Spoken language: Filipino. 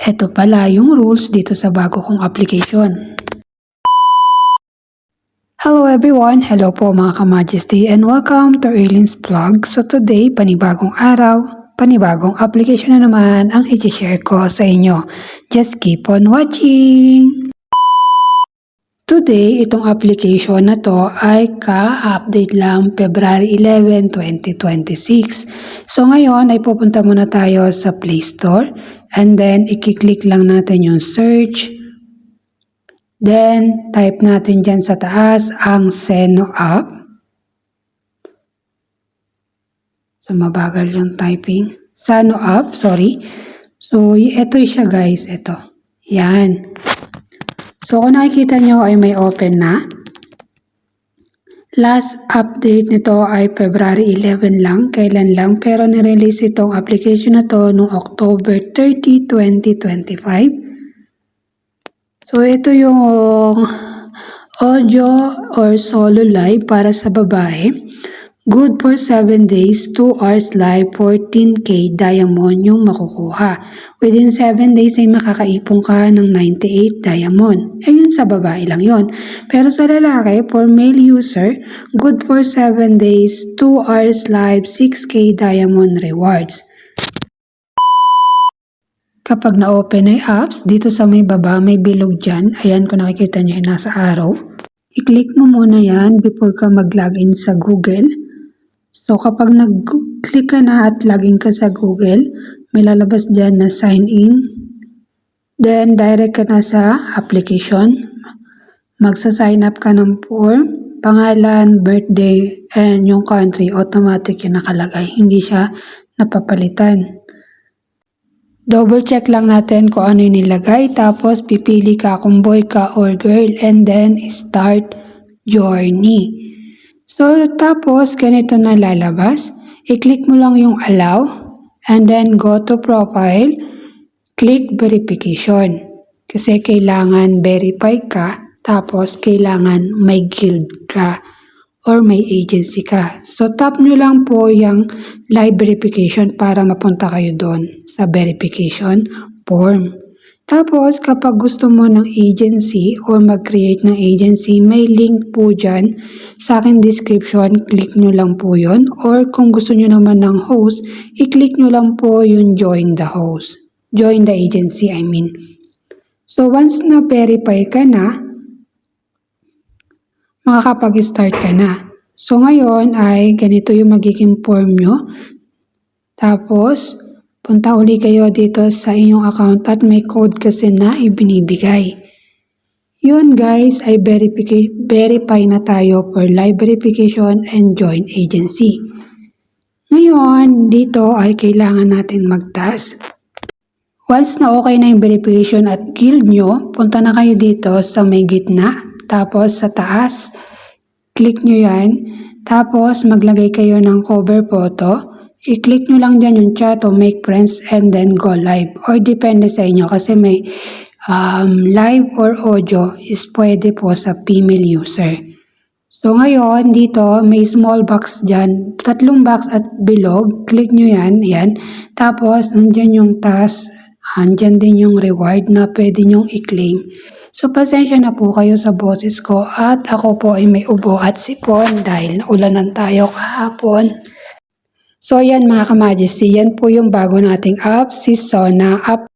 Ito pala yung rules dito sa bago kong application. Hello everyone! Hello po mga ka-Majesty and welcome to Arlene's Vlog. So today, panibagong araw, panibagong application na naman ang i-share ko sa inyo. Just keep on watching! Today, itong application na to ay ka-update lang February 11, 2026. So ngayon ay pupunta muna tayo sa Play Store and then i-click lang natin yung search. Then type natin dyan sa taas ang Seno app. So mabagal yung typing. Seno app, sorry. So ito siya guys, ito. Yan. So kung nakikita nyo ay may open na. Last update nito ay February 11 lang, kailan lang, pero nirelease itong application na to noong October 30, 2025. So ito yung audio or solo live para sa babae. Good for 7 days, 2 hours live, 14K diamond yung makukuha. Within 7 days ay makakaipon ka ng 98 diamond. Ayun sa babae lang yon. Pero sa lalaki, for male user, good for 7 days, 2 hours live, 6K diamond rewards. Kapag na-open ay apps, dito sa may baba, may bilog dyan. Ayan, kung nakikita nyo ay nasa arrow. I-click mo muna yan before ka mag-login sa Google. So kapag nag-click ka na at login ka sa Google, may lalabas dyan na sign in. Then direct ka na sa application. Magsa-sign up ka ng form, pangalan, birthday, and yung country, automatic yung nakalagay. Hindi siya napapalitan. Double check lang natin kung ano yung nilagay. Tapos pipili ka kung boy ka or girl and then start journey. So, tapos, ganito na lalabas. I-click mo lang yung allow and then go to profile. Click verification. Kasi kailangan verify ka. Tapos, kailangan may guild ka or may agency ka. So, tap nyo lang po yung live verification para mapunta kayo doon sa verification form. Tapos, kapag gusto mo ng agency or mag-create ng agency, may link po dyan sa aking description. Click nyo lang po yun. Or kung gusto nyo naman ng host, i-click nyo lang po yung join the host. Join the agency, I mean. So, once na verify ka na, makakapag-start ka na. So, ngayon ay ganito yung magiging form nyo. Tapos, punta uli kayo dito sa inyong account at may code kasi na ibinibigay. Yun guys ay verify na tayo for live verification and join agency. Ngayon, dito ay kailangan natin mag-task. Once na okay na yung verification at guild nyo, punta na kayo dito sa may gitna. Tapos sa taas, click nyo yan. Tapos maglagay kayo ng cover photo. I-click nyo lang dyan yung chat o make friends and then go live. Or depende sa inyo kasi may live or audio is pwede po sa female user. So ngayon dito may small box dyan. 3 box at bilog. Click nyo yan. Yan. Tapos nandyan yung task. Nandyan din yung reward na pwede nyong i-claim. So pasensya na po kayo sa boses ko at ako po ay may ubo at sipon dahil naulanan tayo kahapon. So yan mga ka-Majesty, yan po yung bago nating app, si Sona app.